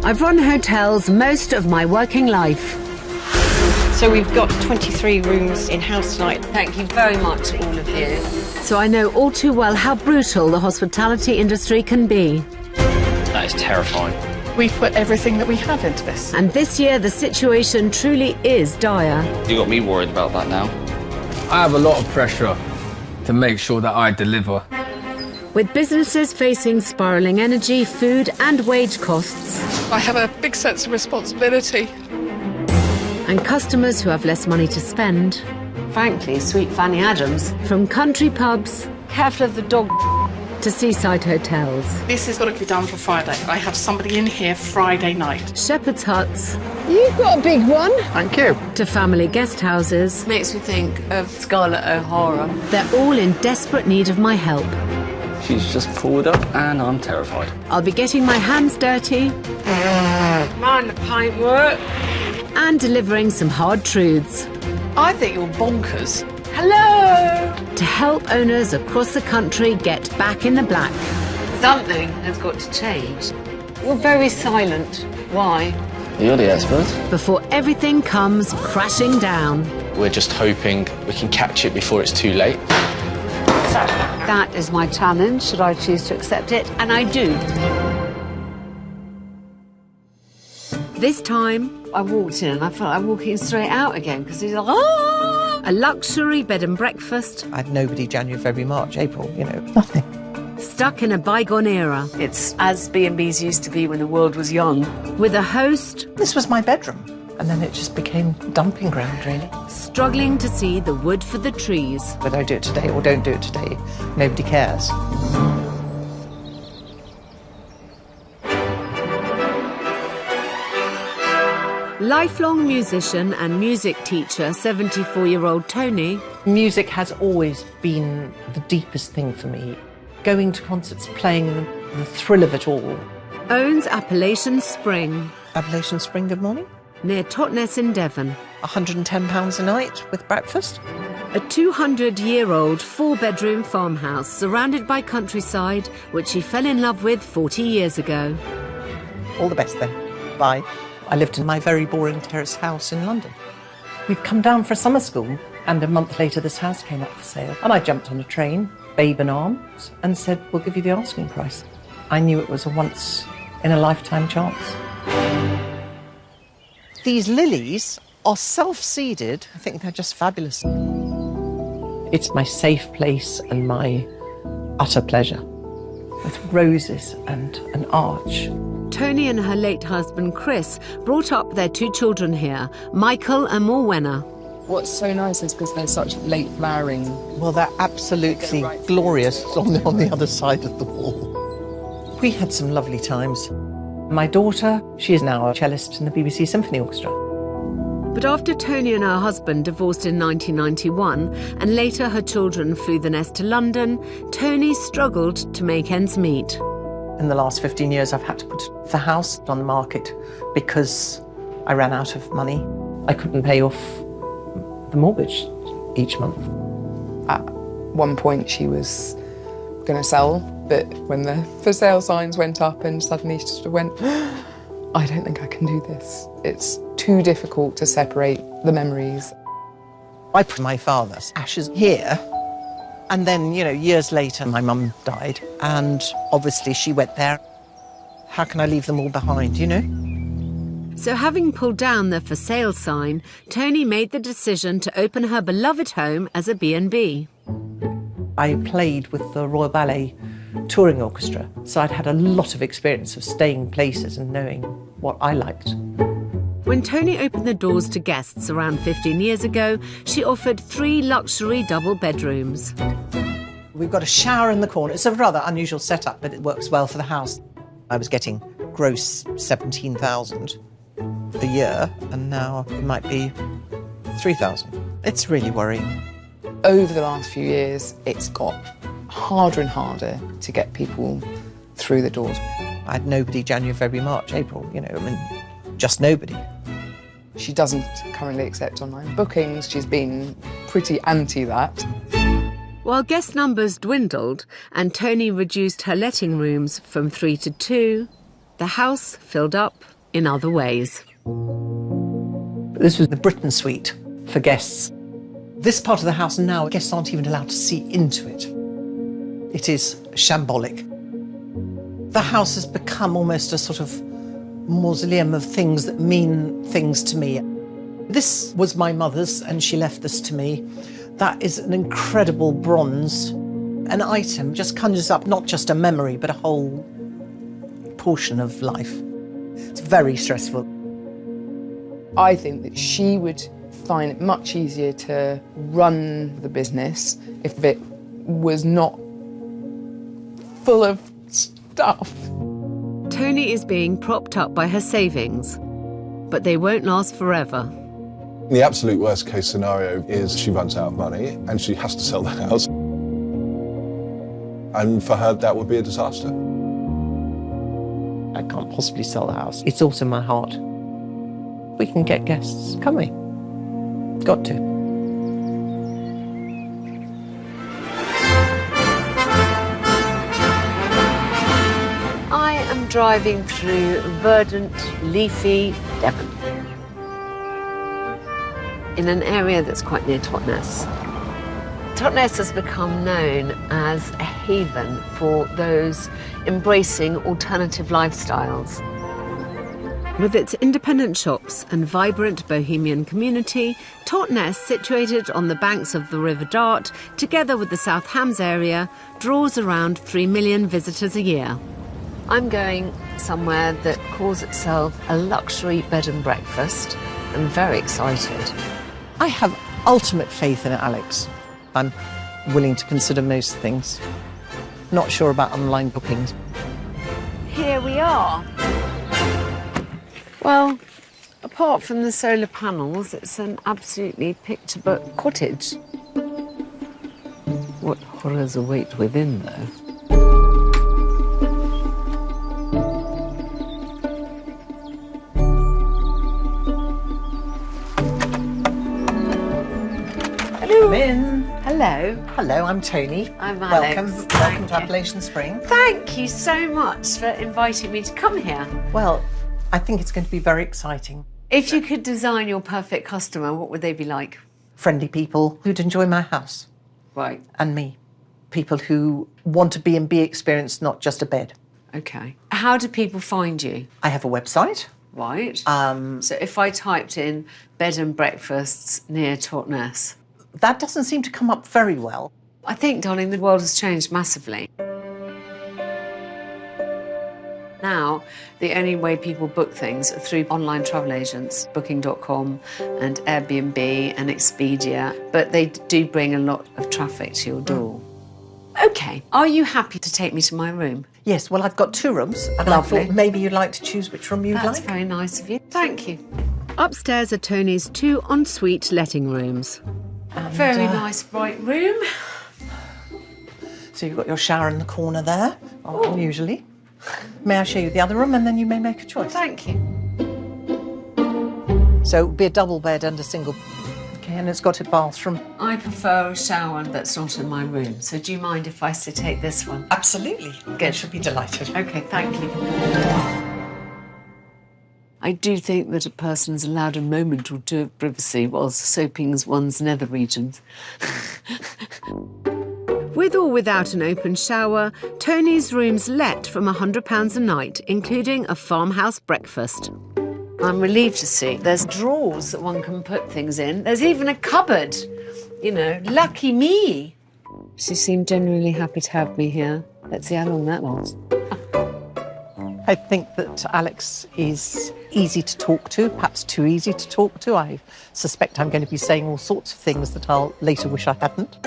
I've run hotels most of my working life. So we've got 23 rooms in-house tonight. Thank you very much, all of you. So I know all too well how brutal the hospitality industry can be. That is terrifying. We've put everything that we have into this. And this year, the situation truly is dire. You got me worried about that now. I have a lot of pressure to make sure that I deliver. With businesses facing spiralling energy, food and wage costs. I have a big sense of responsibility. And customers who have less money to spend. Frankly, sweet Fanny Adams. From country pubs, careful of the dog, to seaside hotels. This has got to be done for Friday. I have somebody in here Friday night. Shepherd's huts. You've got a big one. Thank you. To family guest houses. Makes me think of Scarlett O'Hara. They're all in desperate need of my help. She's just pulled up and I'm terrified. I'll be getting my hands dirty. Mind the paint work. And delivering some hard truths. I think you're bonkers. Hello. To help owners across the country get back in the black. Something has got to change. You're very silent. Why? You're the expert. Before everything comes crashing down. We're just hoping we can catch it before it's too late. That is my challenge, should I choose to accept it, and I do. This time, I walked in and I felt like walking straight out again because he's like, ah! a luxury bed and breakfast. I had nobody January, February, March, April, nothing. Stuck in a bygone era. It's as B&Bs used to be when the world was young. With a host. This was my bedroom. And then it just became dumping ground, really. Struggling to see the wood for the trees. Whether I do it today or don't do it today, nobody cares. Lifelong musician and music teacher, 74-year-old Tony. Music has always been the deepest thing for me. Going to concerts, playing the thrill of it all. Owns Appalachian Spring. Appalachian Spring, good morning. Near Totnes in Devon. £110 a night with breakfast. A 200-year-old four-bedroom farmhouse surrounded by countryside, which he fell in love with 40 years ago. All the best then. Bye. I lived in my very boring terrace house in London. We'd come down for a summer school, and a month later this house came up for sale. And I jumped on a train, babe in arms, and said, we'll give you the asking price. I knew it was a once-in-a-lifetime chance. These lilies are self-seeded. I think they're just fabulous. It's my safe place and my utter pleasure, with roses and an arch. Tony and her late husband Chris brought up their two children here, Michael and Morwenna. What's so nice is because they're such late flowering. Well, they're absolutely glorious on the other side of the wall. We had some lovely times. My daughter, she is now a cellist in the BBC Symphony Orchestra. But after Tony and her husband divorced in 1991, and later her children flew the nest to London, Tony struggled to make ends meet. In the last 15 years, I've had to put the house on the market because I ran out of money. I couldn't pay off the mortgage each month. At one point, she was going to sell, but when the for sale signs went up and suddenly she sort of went, I don't think I can do this. It's too difficult to separate the memories. I put my father's ashes here. And then, years later, my mum died, and obviously she went there. How can I leave them all behind, So having pulled down the for sale sign, Tony made the decision to open her beloved home as a B&B. I played with the Royal Ballet Touring Orchestra, so I'd had a lot of experience of staying places and knowing what I liked. When Tony opened the doors to guests around 15 years ago, she offered 3 luxury double bedrooms. We've got a shower in the corner. It's a rather unusual setup, but it works well for the house. I was getting gross £17,000 a year, and now it might be £3,000. It's really worrying. Over the last few years, it's got harder and harder to get people through the doors. I had nobody January, February, March, April, just nobody. She doesn't currently accept online bookings. She's been pretty anti that. While guest numbers dwindled and Tony reduced her letting rooms from 3 to 2... the house filled up in other ways. This was the Britain suite for guests. This part of the house now, guests aren't even allowed to see into it. It is shambolic. The house has become almost a sort of mausoleum of things that mean things to me. This was my mother's and she left this to me. That is an incredible bronze. An item just conjures up not just a memory, but a whole portion of life. It's very stressful. I think that she would find it much easier to run the business if it was not full of stuff. Tony is being propped up by her savings, but they won't last forever. The absolute worst case scenario is she runs out of money and she has to sell the house. And for her, that would be a disaster. I can't possibly sell the house. It's also my heart. We can get guests, can't we? Got to. I am driving through verdant, leafy Devon, in an area that's quite near Totnes. Totnes has become known as a haven for those embracing alternative lifestyles. With its independent shops and vibrant bohemian community, Totnes, situated on the banks of the River Dart, together with the South Hams area, draws around 3 million visitors a year. I'm going somewhere that calls itself a luxury bed and breakfast. I'm very excited. I have ultimate faith in Alex. I'm willing to consider most things. Not sure about online bookings. Here we are. Well, apart from the solar panels, it's an absolutely picture-book cottage. What horrors await within, though? Come in. Hello. Hello, I'm Tony. I'm Alex. Welcome Thank to you. Appalachian Spring. Thank you so much for inviting me to come here. Well, I think it's going to be very exciting. If you could design your perfect customer, what would they be like? Friendly people who'd enjoy my house. Right. And me. People who want a B&B experience, not just a bed. Okay. How do people find you? I have a website. Right. So if I typed in bed and breakfasts near Totnes. That doesn't seem to come up very well. I think, darling, the world has changed massively. Now, the only way people book things are through online travel agents, Booking.com and Airbnb and Expedia, but they do bring a lot of traffic to your door. OK, are you happy to take me to my room? Yes, well, I've got 2 rooms, and Lovely. I thought maybe you'd like to choose which room you'd That's like. very nice of you. Thank you. Upstairs are Tony's 2 ensuite letting rooms. And, Very nice, bright room. So you've got your shower in the corner there, usually. May I show you the other room, and then you may make a choice? Thank you. So it would be a double bed and a single. Okay, and it's got a bathroom. I prefer a shower that's not in my room, so do you mind if I take this one? Absolutely. Good. I should be delighted. OK, thank you. I do think that a person's allowed a moment or two of privacy whilst soaping one's nether regions. With or without an open shower, Tony's room's let from £100 a night, including a farmhouse breakfast. I'm relieved to see there's drawers that one can put things in. There's even a cupboard. You know, lucky me. She seemed genuinely happy to have me here. Let's see how long that lasts. I think that Alex is easy to talk to, perhaps too easy to talk to. I suspect I'm going to be saying all sorts of things that I'll later wish I hadn't.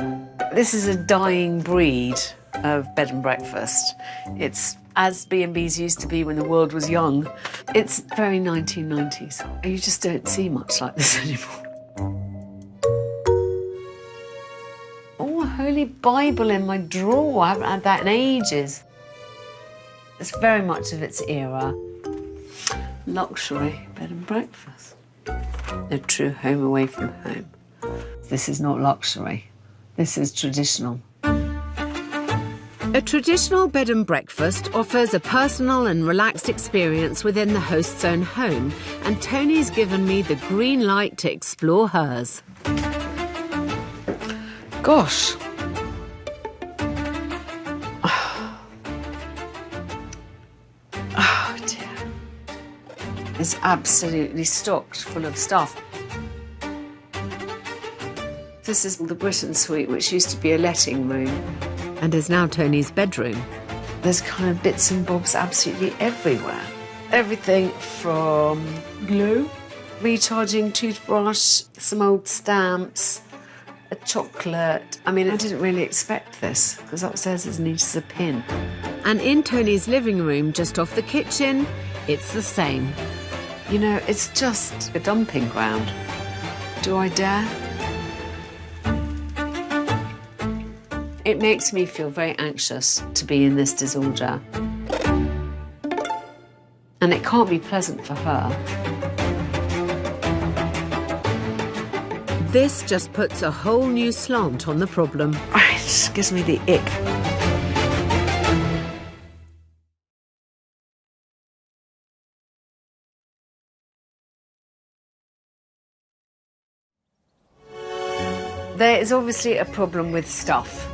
This is a dying breed of bed and breakfast. It's as B&Bs used to be when the world was young. It's very 1990s. You just don't see much like this anymore. Oh, a Holy Bible in my drawer. I haven't had that in ages. It's very much of its era. Luxury bed and breakfast. No true home away from home. This is not luxury. This is traditional. A traditional bed and breakfast offers a personal and relaxed experience within the host's own home, and Tony's given me the green light to explore hers. Gosh. Oh dear. It's absolutely stocked full of stuff. This is the Britain suite, which used to be a letting room. And is now Tony's bedroom. There's kind of bits and bobs absolutely everywhere. Everything from glue, recharging toothbrush, some old stamps, a chocolate. I mean, I didn't really expect this, because upstairs is neat as a pin. And in Tony's living room, just off the kitchen, it's the same. You know, it's just a dumping ground. Do I dare? It makes me feel very anxious to be in this disorder. And it can't be pleasant for her. This just puts a whole new slant on the problem. It just gives me the ick. There is obviously a problem with stuff.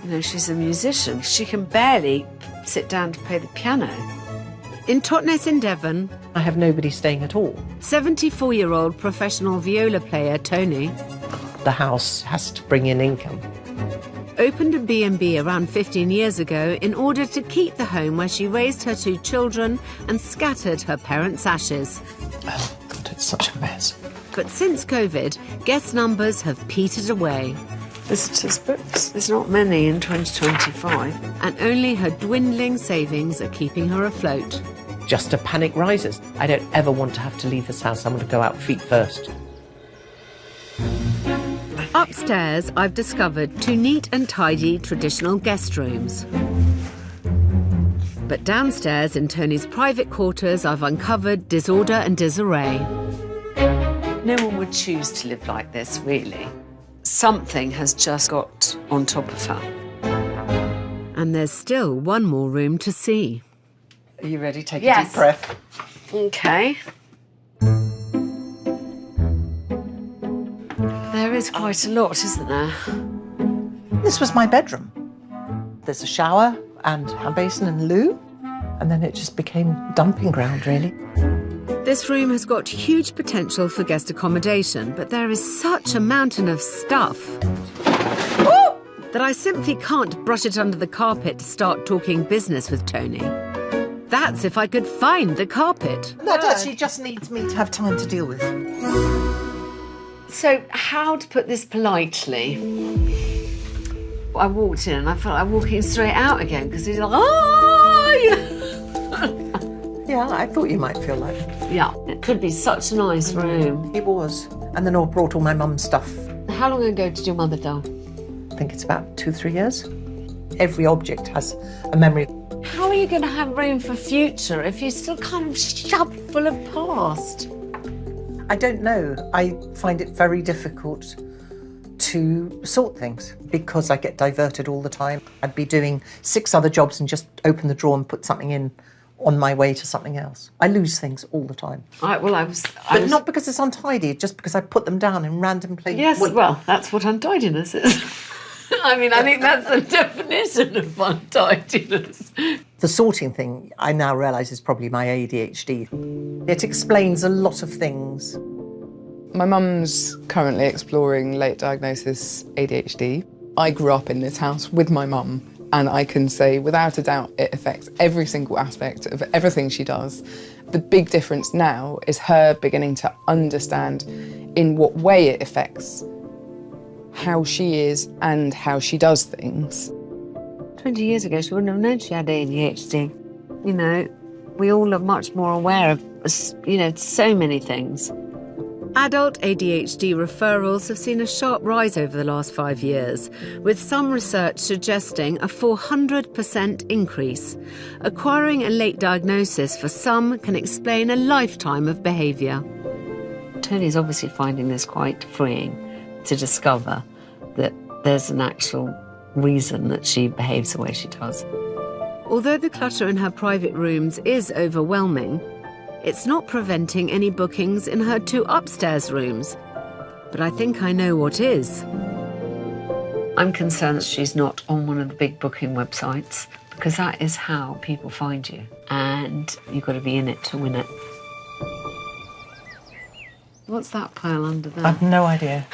You know, she's a musician. She can barely sit down to play the piano. In Totnes in Devon, I have nobody staying at all. 74-year-old professional viola player Tony The house has to bring in income. opened a B&B around 15 years ago in order to keep the home where she raised her 2 children and scattered her parents' ashes. Oh, God, it's such a mess. But since COVID, guest numbers have petered away. Visitors' books. There's not many in 2025. And only her dwindling savings are keeping her afloat. Just a panic rises. I don't ever want to have to leave this house. I want to go out feet first. Upstairs, I've discovered 2 neat and tidy traditional guest rooms. But downstairs in Tony's private quarters, I've uncovered disorder and disarray. No one would choose to live like this, really. Something has just got on top of her. And there's still one more room to see. Are you ready? Take a Yes. deep breath. OK. There is quite a lot, isn't there? This was my bedroom. There's a shower and hand basin and loo, and then it just became dumping ground, really. This room has got huge potential for guest accommodation, but there is such a mountain of stuff that I simply can't brush it under the carpet to start talking business with Tony. That's if I could find the carpet. That actually just needs me to have time to deal with. So, how to put this politely? I walked in and I felt like walking straight out again, because he's like, oh! You know? Yeah, I thought you might feel like that. Yeah, it could be such a nice room. It was. And then I brought all my mum's stuff. How long ago did your mother die? I think it's about 2-3 years. Every object has a memory. How are you going to have room for future if you're still kind of shoved full of past? I don't know. I find it very difficult to sort things because I get diverted all the time. I'd be doing 6 other jobs and just open the drawer and put something in on my way to something else. I lose things all the time. I was not because it's untidy, just because I put them down in random places. Yes, well, that's what untidiness is. I mean, I think that's the definition of untidiness. The sorting thing, I now realise, is probably my ADHD. It explains a lot of things. My mum's currently exploring late diagnosis ADHD. I grew up in this house with my mum, and I can say without a doubt it affects every single aspect of everything she does. The big difference now is her beginning to understand in what way it affects how she is and how she does things. 20 years ago, she wouldn't have known she had ADHD. You know, we all are much more aware of, you know, so many things. Adult ADHD referrals have seen a sharp rise over the last 5 years, with some research suggesting a 400% increase. Acquiring a late diagnosis for some can explain a lifetime of behaviour. Tony's obviously finding this quite freeing to discover that there's an actual reason that she behaves the way she does. Although the clutter in her private rooms is overwhelming, it's not preventing any bookings in her 2 upstairs rooms. But I think I know what is. I'm concerned that she's not on one of the big booking websites, because that is how people find you. And you've got to be in it to win it. What's that pile under there? I've no idea.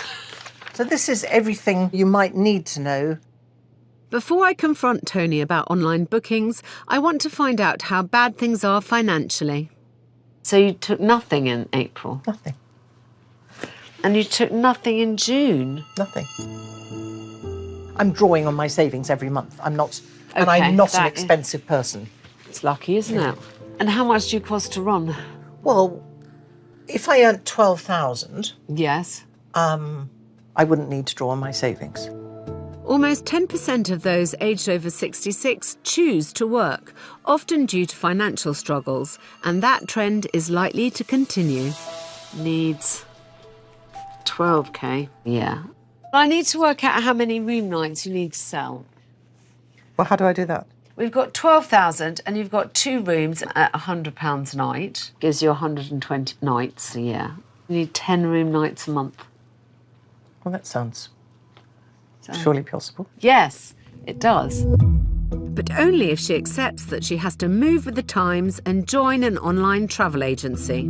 So this is everything you might need to know. Before I confront Tony about online bookings, I want to find out how bad things are financially. So you took nothing in April? Nothing. And you took nothing in June? Nothing. I'm drawing on my savings every month. I'm not an expensive person. It's lucky, isn't it? And how much do you cost to run? Well, if I earned 12,000... Yes. I wouldn't need to draw on my savings. Almost 10% of those aged over 66 choose to work, often due to financial struggles, and that trend is likely to continue. Needs 12k. Yeah. I need to work out how many room nights you need to sell. Well, how do I do that? We've got 12,000 and you've got 2 rooms at £100 a night. Gives you 120 nights a year. You need 10 room nights a month. Well, that sounds surely possible. Yes, it does. But only if she accepts that she has to move with the times and join an online travel agency.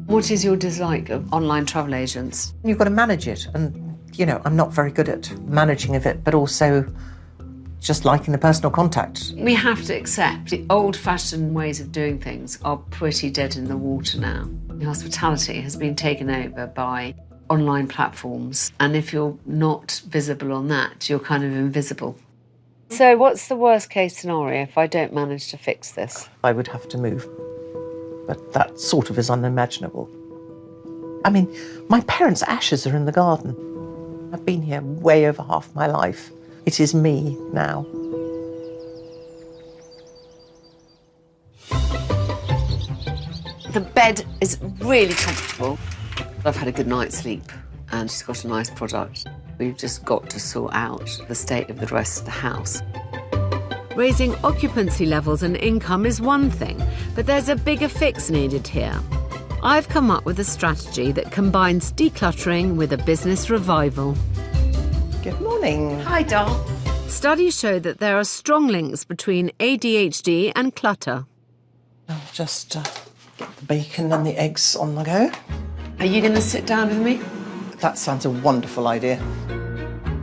What is your dislike of online travel agents? You've got to manage it. And, you know, I'm not very good at managing of it, but also just liking the personal contact. We have to accept the old-fashioned ways of doing things are pretty dead in the water now. Hospitality has been taken over by online platforms, and if you're not visible on that, you're kind of invisible. So what's the worst case scenario if I don't manage to fix this? I would have to move, but that sort of is unimaginable. I mean, my parents' ashes are in the garden. I've been here way over half my life. It is me now. The bed is really comfortable. I've had a good night's sleep and she's got a nice product. We've just got to sort out the state of the rest of the house. Raising occupancy levels and income is one thing, but there's a bigger fix needed here. I've come up with a strategy that combines decluttering with a business revival. Good morning. Hi, doll. Studies show that there are strong links between ADHD and clutter. I'll just get the bacon and the eggs on the go. Are you going to sit down with me? That sounds a wonderful idea.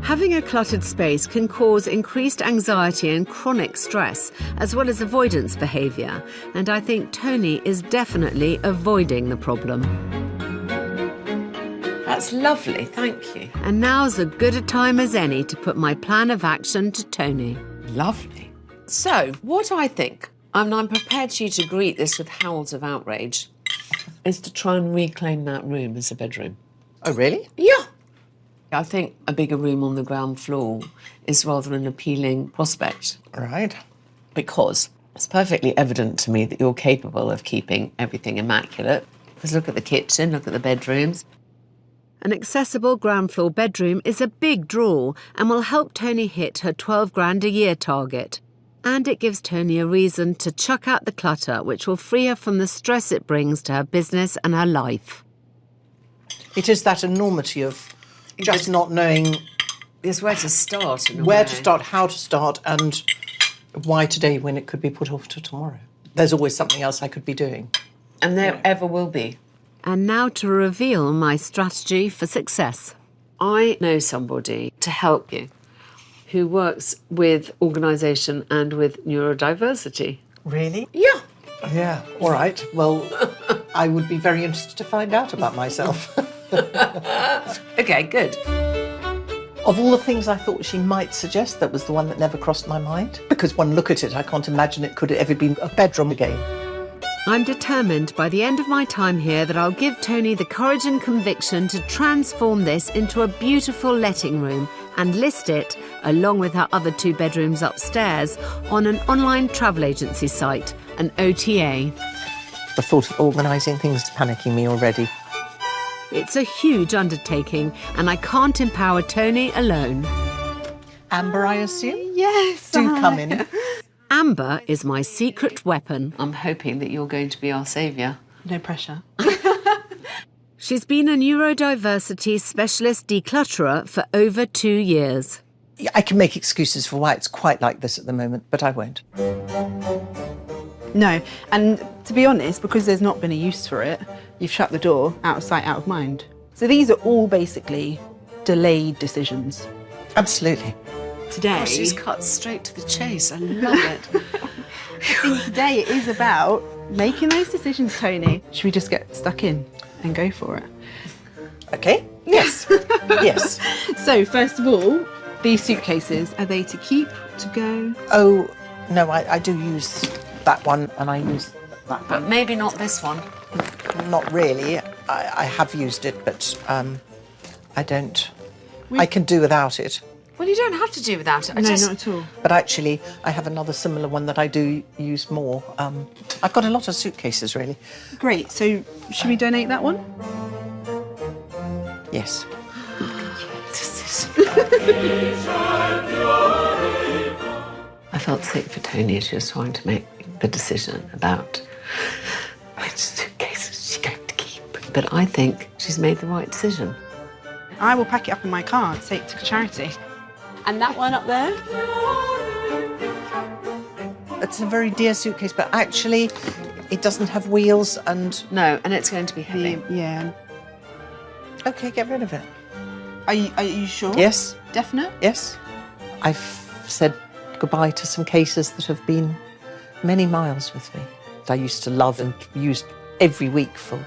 Having a cluttered space can cause increased anxiety and chronic stress, as well as avoidance behaviour, and I think Tony is definitely avoiding the problem. That's lovely, thank you. And now's as good a time as any to put my plan of action to Tony. Lovely. So, what I think, and I'm prepared for you to greet this with howls of outrage, is to try and reclaim that room as a bedroom. Oh, really? Yeah. I think a bigger room on the ground floor is rather an appealing prospect. Right. Because it's perfectly evident to me that you're capable of keeping everything immaculate. Because look at the kitchen, look at the bedrooms. An accessible ground floor bedroom is a big draw and will help Tony hit her 12 grand a year target. And it gives Tony a reason to chuck out the clutter, which will free her from the stress it brings to her business and her life. It is that enormity of just not knowing... It's where to start, in a Where way. to start, how to start, and why today when it could be put off to tomorrow. There's always something else I could be doing. And there ever will be. And now to reveal my strategy for success. I know somebody to help you who works with organisation and with neurodiversity. Really? Yeah. Yeah, all right. Well, I would be very interested to find out about myself. OK, good. Of all the things I thought she might suggest, that was the one that never crossed my mind. Because one look at it, I can't imagine it could ever be a bedroom again. I'm determined by the end of my time here that I'll give Tony the courage and conviction to transform this into a beautiful letting room and list it, along with her other 2 bedrooms upstairs, on an online travel agency site, an OTA. The thought of organising things is panicking me already. It's a huge undertaking, and I can't empower Tony alone. Amber, I assume? Yes. Do come in. Amber is my secret weapon. I'm hoping that you're going to be our saviour. No pressure. She's been a neurodiversity specialist declutterer for over 2 years. I can make excuses for why it's quite like this at the moment, but I won't. No, and to be honest, because there's not been a use for it, you've shut the door, out of sight, out of mind. So these are all basically delayed decisions. Absolutely. Today, Oh, she's cut straight to the chase. I love it. I think today it is about making those decisions, Tony. Should we just get stuck in and go for it? Okay. Yes. Yes. So, first of all, these suitcases, are they to keep, to go? Oh, no, I do use that one and I use that But one. maybe not this one. Not really. I have used it, but I don't. I can do without it. Well, you don't have to do without it. No, not at all. But actually, I have another similar one that I do use more. I've got a lot of suitcases, really. Great, so should we donate that one? Yes. I felt sick for Tony as she was trying to make the decision about which suitcases she's going to keep. But I think she's made the right decision. I will pack it up in my car and take it to charity. And that one up there? It's a very dear suitcase, but actually, it doesn't have wheels and... No, and it's going to be heavy. Yeah. OK, get rid of it. Are you sure? Yes. Definite? Yes. I've said goodbye to some cases that have been many miles with me. That I used to love and used every week for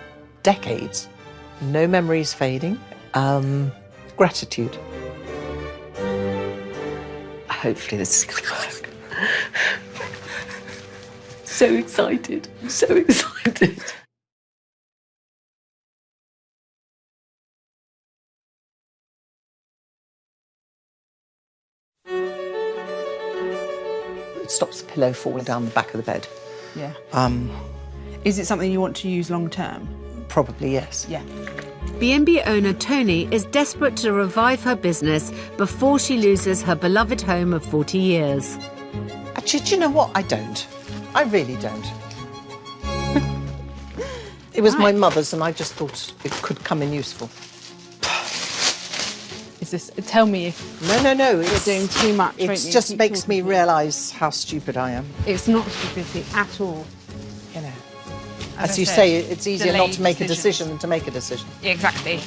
decades. No memories fading. Gratitude. Hopefully this is going to work. So excited. I'm so excited. It stops the pillow falling down the back of the bed. Yeah. Is it something you want to use long term? Probably, yes. Yeah. B&B owner Tony is desperate to revive her business before she loses her beloved home of 40 years. Actually, do you know what? I don't. I really don't. It was my mother's and I just thought it could come in useful. Is this... Tell me if No. you're doing too much. It won't you? just Keep makes me talking. realise how stupid I am. It's not stupidity at all. You know. As As I you said, say, it's easier not delayed to make a decisions. decision than to make a decision. Exactly.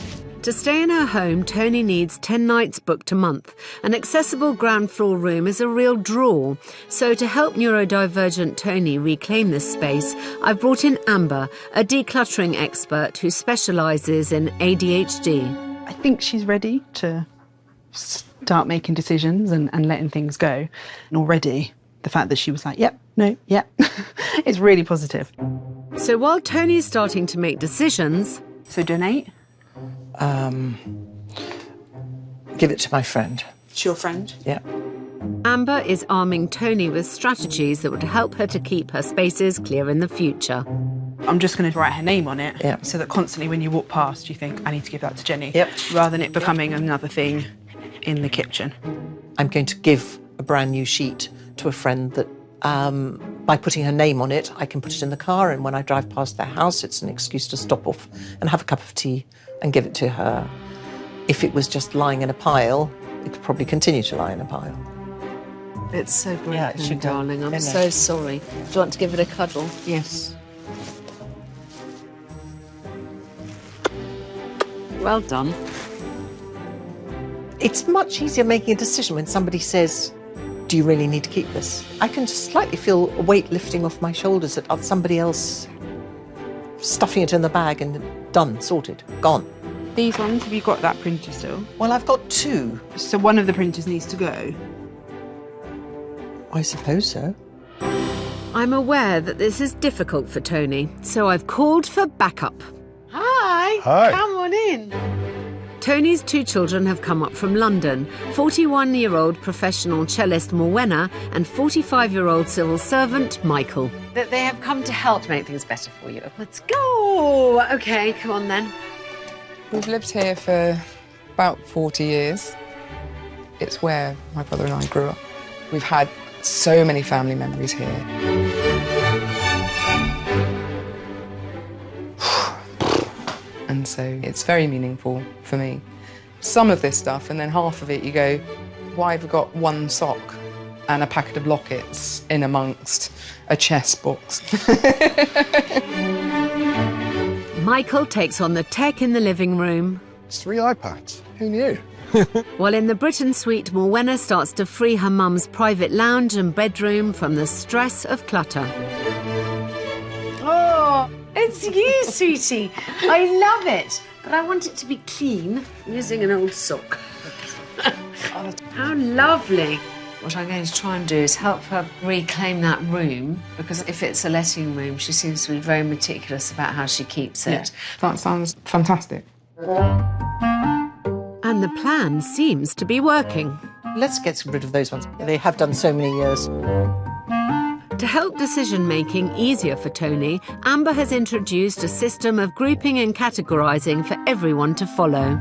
To stay in her home, Tony needs 10 nights booked a month. An accessible ground floor room is a real draw. So to help neurodivergent Tony reclaim this space, I've brought in Amber, a decluttering expert who specialises in ADHD. I think she's ready to start making decisions and letting things go. And already, the fact that she was like, yep, no, yep, it's really positive. So while Tony's starting to make decisions... So donate? Give it to my friend. It's your friend? Yeah. Amber is arming Tony with strategies that would help her to keep her spaces clear in the future. I'm just going to write her name on it, Yeah. so that constantly when you walk past, you think, I need to give that to Jenny. Yep. Rather than it becoming another thing in the kitchen. I'm going to give a brand new sheet to a friend that, by putting her name on it, I can put it in the car, and when I drive past their house, it's an excuse to stop off and have a cup of tea and give it to her. If it was just lying in a pile, it could probably continue to lie in a pile. It's so broken, Yeah, it should go. darling. I'm Isn't so it? sorry. Do you want to give it a cuddle? Yes. Well done. It's much easier making a decision when somebody says, do you really need to keep this? I can just slightly feel a weight lifting off my shoulders at somebody else stuffing it in the bag and done, sorted, gone. These ones, have you got that printer still? Well, I've got two. So one of the printers needs to go. I suppose so. I'm aware that this is difficult for Tony, so I've called for backup. Hi. Hi. Come on in. Tony's two children have come up from London, 41-year-old professional cellist Morwenna and 45-year-old civil servant Michael. That they have come to help make things better for you. Let's go. Okay, come on then. We've lived here for about 40 years. It's where my brother and I grew up. We've had so many family memories here. And so it's very meaningful for me. Some of this stuff, and then half of it you go, why have I got one sock and a packet of lockets in amongst a chess box? Michael takes on the tech in the living room. It's 3 iPads. Who knew? While in the Britain suite, Morwenna starts to free her mum's private lounge and bedroom from the stress of clutter. Oh, it's you, sweetie. I love it. But I want it to be clean using an old sock. How lovely. What I'm going to try and do is help her reclaim that room, because if it's a letting room, she seems to be very meticulous about how she keeps it. Yeah, that sounds fantastic. And the plan seems to be working. Let's get rid of those ones. They have done so many years. To help decision-making easier for Tony, Amber has introduced a system of grouping and categorising for everyone to follow.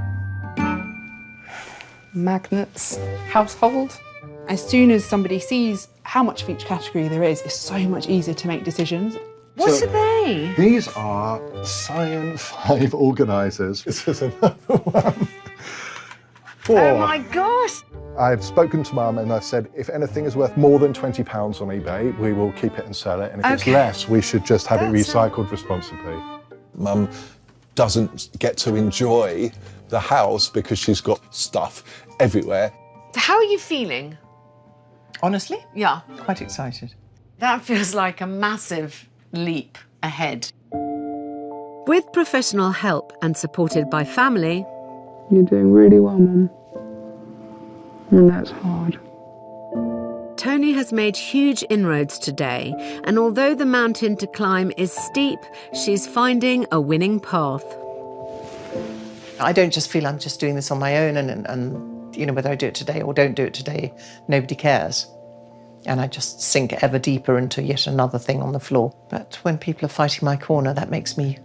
Magnets, household. As soon as somebody sees how much of each category there is, it's so much easier to make decisions. What are they? These are Cyan 5 organisers. This is another one. Oh my gosh! I've spoken to Mum and I've said, if anything is worth more than £20 on eBay, we will keep it and sell it. And if it's less, we should just have it recycled responsibly. Mum doesn't get to enjoy the house because she's got stuff everywhere. How are you feeling? Honestly? Yeah. Quite excited. That feels like a massive leap ahead. With professional help and supported by family, You're doing really well, Mum. And that's hard. Tony has made huge inroads today, and although the mountain to climb is steep, she's finding a winning path. I don't just feel I'm just doing this on my own and you know, whether I do it today or don't do it today, nobody cares. And I just sink ever deeper into yet another thing on the floor. But when people are fighting my corner, that makes me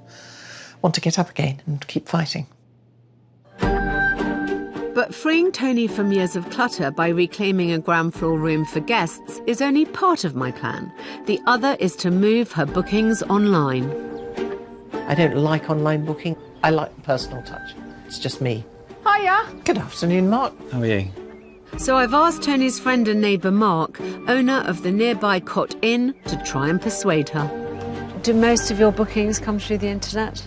want to get up again and keep fighting. But freeing Tony from years of clutter by reclaiming a ground floor room for guests is only part of my plan. The other is to move her bookings online. I don't like online booking. I like the personal touch. It's just me. Hiya. Good afternoon, Mark. How are you? So I've asked Tony's friend and neighbour Mark, owner of the nearby Cot Inn, to try and persuade her. Do most of your bookings come through the internet?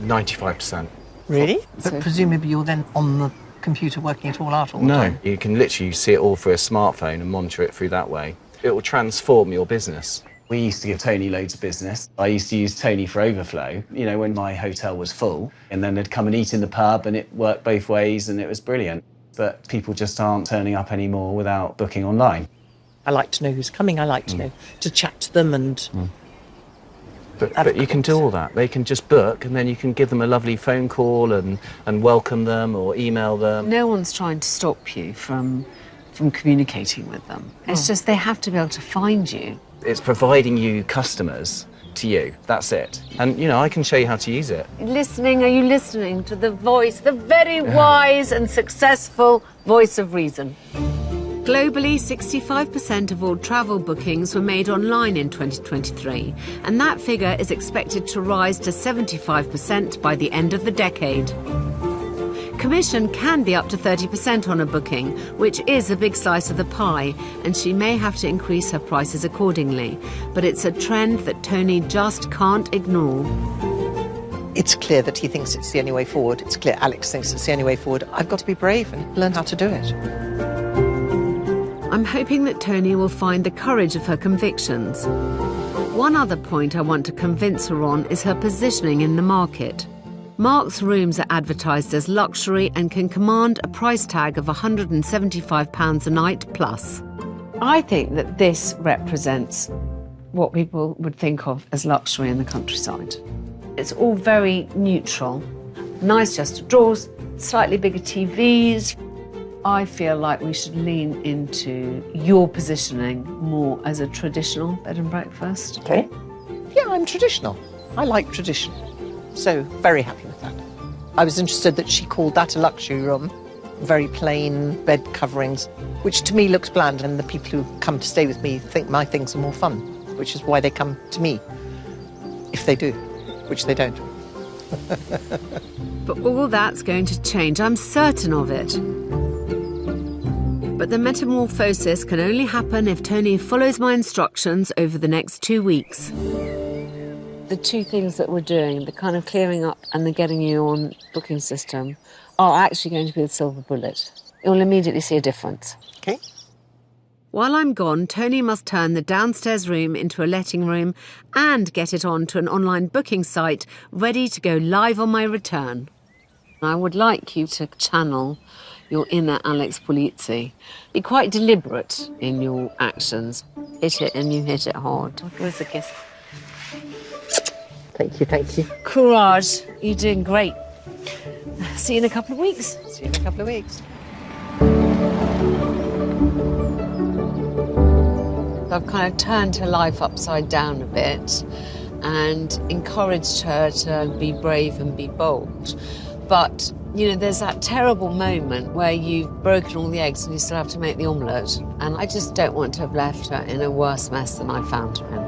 95%. Really? But presumably you're then on the computer working it all out all the time. No, you can literally see it all through a smartphone and monitor it through that way. It will transform your business. We used to give Tony loads of business. I used to use Tony for overflow, you know, when my hotel was full. And then they'd come and eat in the pub and it worked both ways and it was brilliant. But people just aren't turning up anymore without booking online. I like to know who's coming. I like to know, to chat to them and... But you can do all that. They can just book and then you can give them a lovely phone call and welcome them or email them. No one's trying to stop you from communicating with them. It's just they have to be able to find you. It's providing you customers to you. That's it. And, you know, I can show you how to use it. Listening, are you listening to the voice, the very wise and successful voice of reason? Globally, 65% of all travel bookings were made online in 2023, and that figure is expected to rise to 75% by the end of the decade. Commission can be up to 30% on a booking, which is a big slice of the pie, and she may have to increase her prices accordingly. But it's a trend that Tony just can't ignore. It's clear that he thinks it's the only way forward. It's clear Alex thinks it's the only way forward. I've got to be brave and learn how to do it. I'm hoping that Tony will find the courage of her convictions. One other point I want to convince her on is her positioning in the market. Mark's rooms are advertised as luxury and can command a price tag of £175 a night plus. I think that this represents what people would think of as luxury in the countryside. It's all very neutral. Nice chest of drawers, slightly bigger TVs. I feel like we should lean into your positioning more as a traditional bed and breakfast. Okay. Yeah, I'm traditional. I like tradition. So, very happy with that. I was interested that she called that a luxury room. very plain bed coverings, which to me looks bland, and the people who come to stay with me think my things are more fun, which is why they come to me, if they do, which they don't. But all that's going to change, I'm certain of it. But the metamorphosis can only happen if Tony follows my instructions over the next 2 weeks. The two things that we're doing, the kind of clearing up and the getting you on booking system, are actually going to be the silver bullet. You'll immediately see a difference. Okay. While I'm gone, Tony must turn the downstairs room into a letting room and get it onto an online booking site ready to go live on my return. I would like you to channel your inner Alex Polizzi. Be quite deliberate in your actions. Hit it and you hit it hard. Where's the kiss? Thank you, thank you. Courage. You're doing great. See you in a couple of weeks. See you in a couple of weeks. I've kind of turned her life upside down a bit and encouraged her to be brave and be bold. But, you know, there's that terrible moment where you've broken all the eggs and you still have to make the omelette. And I just don't want to have left her in a worse mess than I found her in.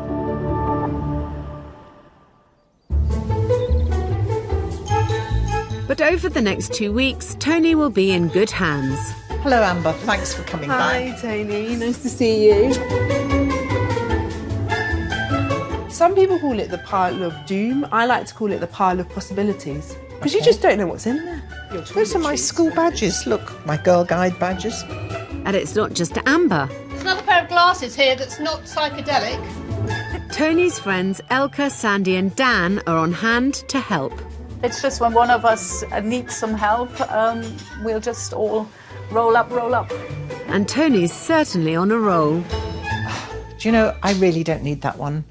But over the next 2 weeks, Tony will be in good hands. Hello, Amber. Thanks for coming back. Hi, Tony. Nice to see you. Some people call it the pile of doom. I like to call it the pile of possibilities. Because you just don't know what's in there. Those are my school badges. Look, my Girl Guide badges. And it's not just Amber. There's another pair of glasses here that's not psychedelic. Tony's friends Elka, Sandy and Dan are on hand to help. It's just when one of us needs some help, we'll just all roll up. And Tony's certainly on a roll. Do you know, I really don't need that one.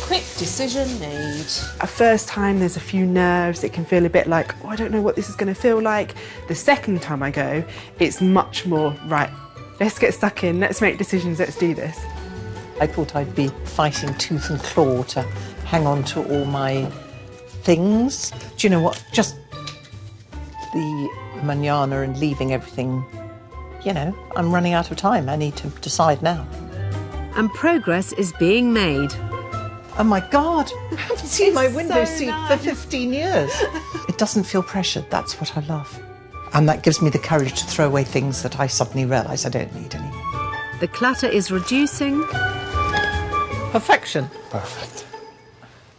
Quick decision made. At first time, there's a few nerves. It can feel a bit like, oh, I don't know what this is going to feel like. The second time I go, it's much more, right, let's get stuck in, let's make decisions, let's do this. I thought I'd be fighting tooth and claw to hang on to all my things. Do you know what? Just the manana and leaving everything, you know, I'm running out of time. I need to decide now. And progress is being made. Oh my God, I haven't seen my window seat for 15 years. It doesn't feel pressured, that's what I love. And that gives me the courage to throw away things that I suddenly realise I don't need anymore. The clutter is reducing. Perfection. Perfect.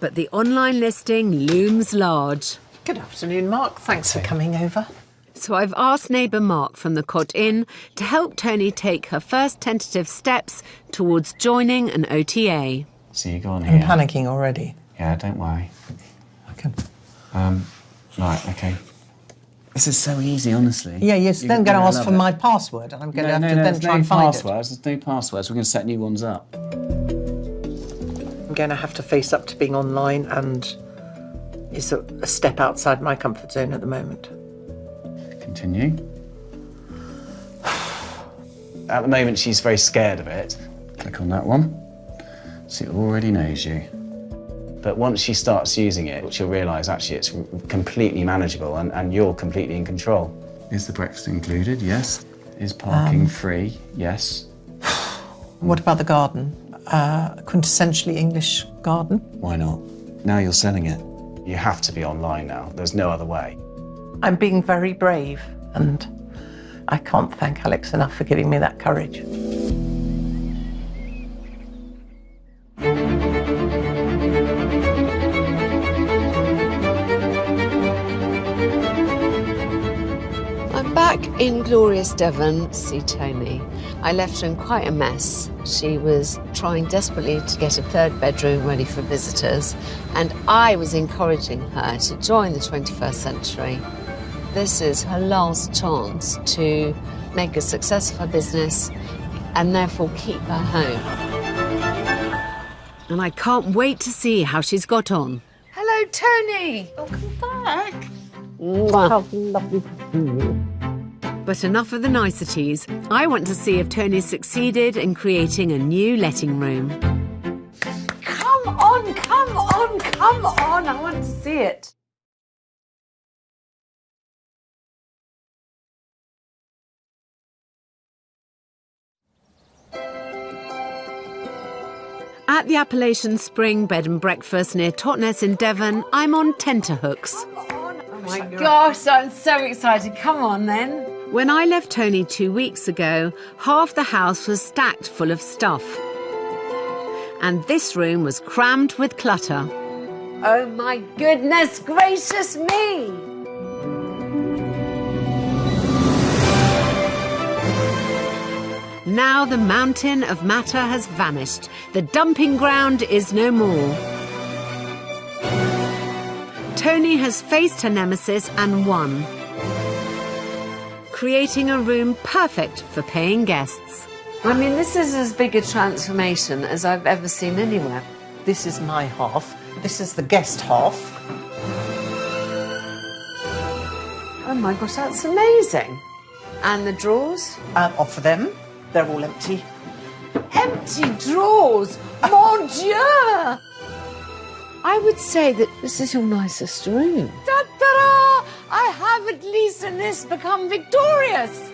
But the online listing looms large. Good afternoon, Mark. Thanks for coming over. So I've asked neighbour Mark from the Cot Inn to help Tony take her first tentative steps towards joining an OTA. So you go on I'm here. panicking already. Yeah, don't worry. Okay. Right, okay. This is so easy, honestly. Yeah, you're then going to ask for my password, and I'm going to have to then try and find it. There's no passwords. We're going to set new ones up. I'm going to have to face up to being online, and it's a step outside my comfort zone at the moment. Continue. At the moment, she's very scared of it. Click on that one. So it already knows you. But once she starts using it, she'll realise actually it's completely manageable and you're completely in control. Is the breakfast included? Yes. Is parking free? Yes. What about the garden? Quintessentially English garden? Why not? Now you're selling it. You have to be online now. There's no other way. I'm being very brave, and I can't thank Alex enough for giving me that courage. I'm back in glorious Devon to see Tony. I left her in quite a mess. She was trying desperately to get a third bedroom ready for visitors, and I was encouraging her to join the 21st century. This is her last chance to make a success of her business and therefore keep her home. And I can't wait to see how she's got on. Hello, Tony. Welcome back. How lovely to see you. But enough of the niceties. I want to see if Tony's succeeded in creating a new letting room. Come on, come on, come on. I want to see it. At the Appalachian Spring Bed and Breakfast near Totnes in Devon, I'm on tenterhooks. Oh my gosh, I'm so excited. Come on then. When I left Tony 2 weeks ago, half the house was stacked full of stuff. And this room was crammed with clutter. Oh my goodness gracious me! Now the mountain of matter has vanished. The dumping ground is no more. Tony has faced her nemesis and won, creating a room perfect for paying guests. I mean, this is as big a transformation as I've ever seen anywhere. This is my half. This is the guest half. Oh my gosh, that's amazing. And the drawers? Off of them. They're all empty. Empty drawers? Mon Dieu! I would say that this is your nicest room. Ta-da! I have at least in this become victorious.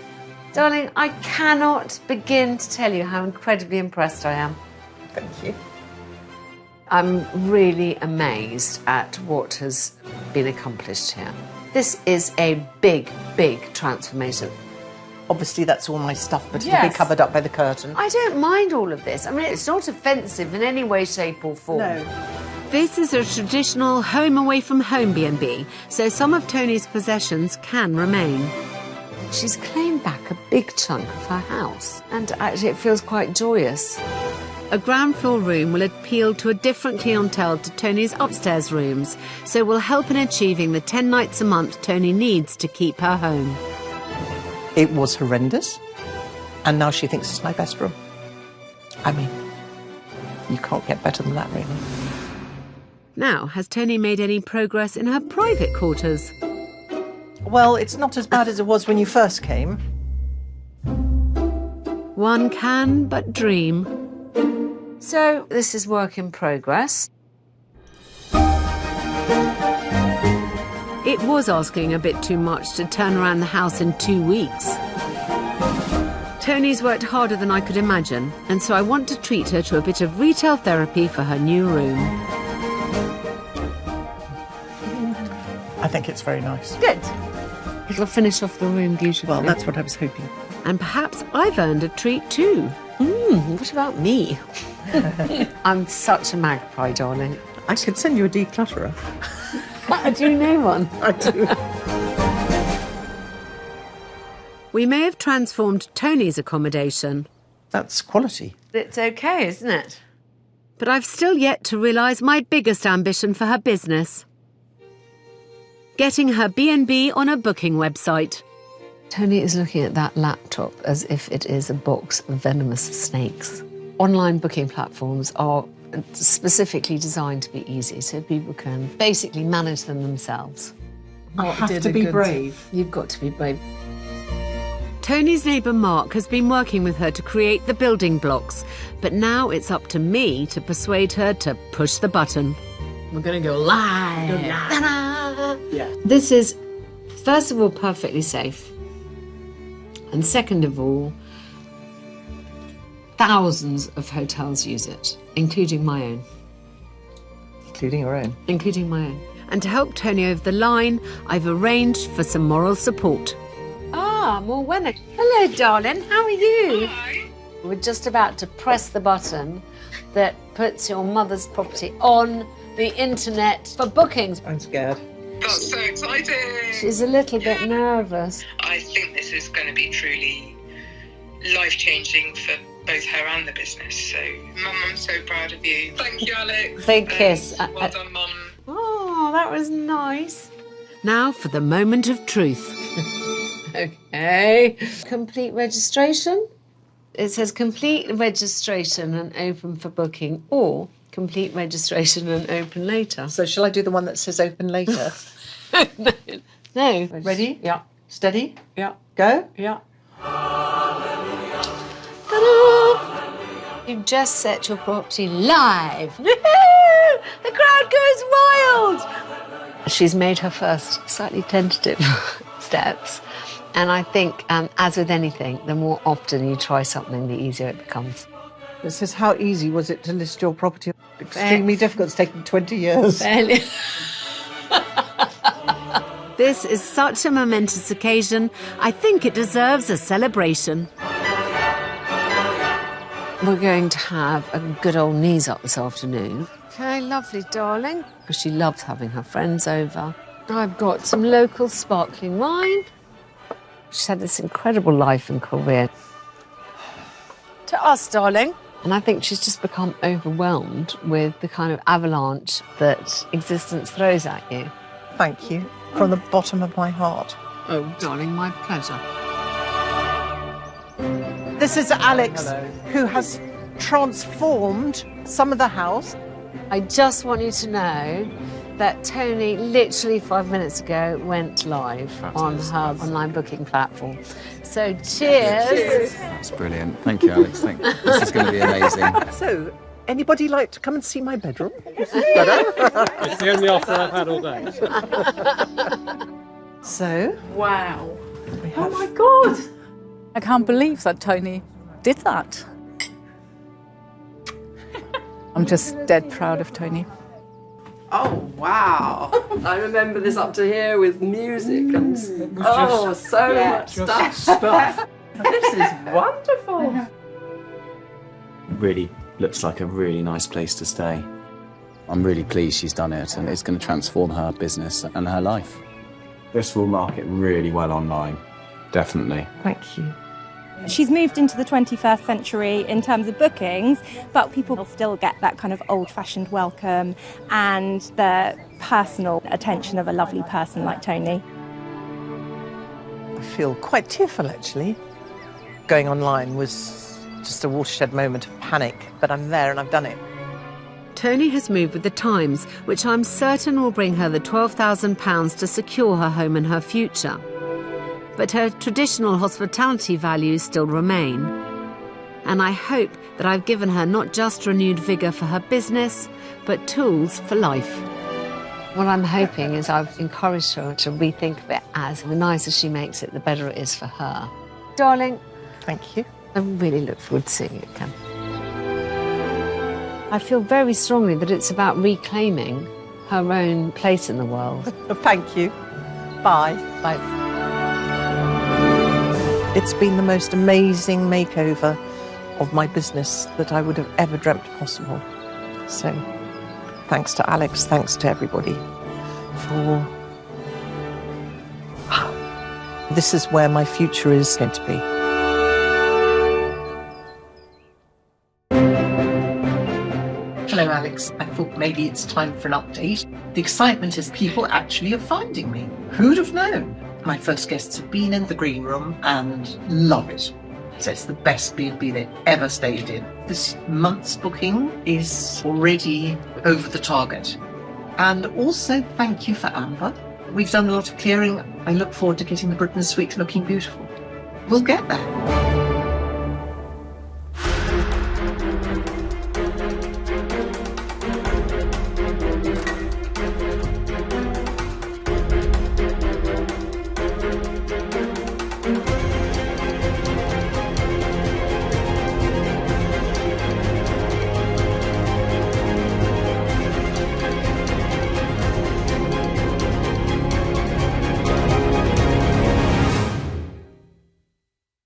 Darling, I cannot begin to tell you how incredibly impressed I am. Thank you. I'm really amazed at what has been accomplished here. This is a big, big transformation. Obviously, that's all my stuff, but it'll Yes. be covered up by the curtain. I don't mind all of this. I mean, it's not offensive in any way, shape or form. No. This is a traditional home away from home B&B, so some of Tony's possessions can remain. She's claimed back a big chunk of her house, and actually it feels quite joyous. A ground floor room will appeal to a different clientele to Tony's upstairs rooms, so will help in achieving the 10 nights a month Tony needs to keep her home. It was horrendous, and now she thinks it's my best room. I mean, you can't get better than that, really. Now, has Tony made any progress in her private quarters? Well, it's not as bad as it was when you first came. One can but dream. So, this is work in progress. It was asking a bit too much to turn around the house in 2 weeks. Tony's worked harder than I could imagine, and so I want to treat her to a bit of retail therapy for her new room. I think it's very nice. Good. It'll finish off the room beautifully. Well, that's what I was hoping. And perhaps I've earned a treat too. What about me? I'm such a magpie, darling. I could send you a declutterer. Do you know one? I do. We may have transformed Tony's accommodation. That's quality. It's okay, isn't it? But I've still yet to realise my biggest ambition for her business. Getting her B&B on a booking website. Tony is looking at that laptop as if it is a box of venomous snakes. Online booking platforms are specifically designed to be easy, so people can basically manage them themselves. I have to be brave. You've got to be brave. Tony's neighbour Mark has been working with her to create the building blocks, but now it's up to me to persuade her to push the button. We're going to go live. Ta-da! Yeah. This is, first of all, perfectly safe. And second of all, thousands of hotels use it, including my own. Including your own? Including my own. And to help Tony over the line, I've arranged for some moral support. Ah, Morwenna. Hello, darling. How are you? Hi. We're just about to press the button that puts your mother's property on the internet for bookings. I'm scared. That's so exciting. She's a little bit nervous. I think this is going to be truly life-changing for both her and the business. So, Mum, I'm so proud of you. Thank you, Alex. Big kiss. Well done, Mum. Oh, that was nice. Now for the moment of truth. Okay. Complete registration. It says complete registration and open for booking, or complete registration and open later. So shall I do the one that says open later? No. Ready? Yeah. Steady? Yeah. Go? Yeah. Ta-da! You've just set your property live. Woohoo! The crowd goes wild. She's made her first slightly tentative steps. And I think, as with anything, the more often you try something, the easier it becomes. It says, how easy was it to list your property? Extremely difficult. It's taken 20 years. Fairly. This is such a momentous occasion. I think it deserves a celebration. We're going to have a good old knees up this afternoon. Okay, lovely, darling. Because she loves having her friends over. I've got some local sparkling wine. She's had this incredible life and career. To us, darling. And I think she's just become overwhelmed with the kind of avalanche that existence throws at you. Thank you. From the bottom of my heart. Oh, darling, my pleasure. This is Alex, who has transformed some of the house. I just want you to know that Tony, literally 5 minutes ago, went live on her online booking platform. So cheers. That's brilliant. Thank you, Alex. This is going to be amazing. So, anybody like to come and see my bedroom? It's the only offer I've had all day. So, Wow. Oh my God. I can't believe that Tony did that. I'm just dead proud of Tony. Oh, wow. I remember this up to here with music and so much stuff. This is wonderful. Really looks like a really nice place to stay. I'm really pleased she's done it, and it's going to transform her business and her life. This will market really well online, definitely. Thank you. She's moved into the 21st century in terms of bookings, but people will still get that kind of old-fashioned welcome and the personal attention of a lovely person like Tony. I feel quite tearful, actually. Going online was just a watershed moment of panic, but I'm there and I've done it. Tony has moved with the times, which I'm certain will bring her the £12,000 to secure her home and her future. But her traditional hospitality values still remain. And I hope that I've given her not just renewed vigour for her business, but tools for life. What I'm hoping is I've encouraged her to rethink of it as the nicer she makes it, the better it is for her. Darling. Thank you. I really look forward to seeing it, Ken. I feel very strongly that it's about reclaiming her own place in the world. Thank you. Bye. Bye. It's been the most amazing makeover of my business that I would have ever dreamt possible. So, thanks to Alex, thanks to everybody for... This is where my future is going to be. Hello, Alex. I thought maybe it's time for an update. The excitement is people actually are finding me. Who'd have known? My first guests have been in the green room and love it. So it's the best B&B they've ever stayed in. This month's booking is already over the target. And also, thank you for Amber. We've done a lot of clearing. I look forward to getting the Britain Suite looking beautiful. We'll get there.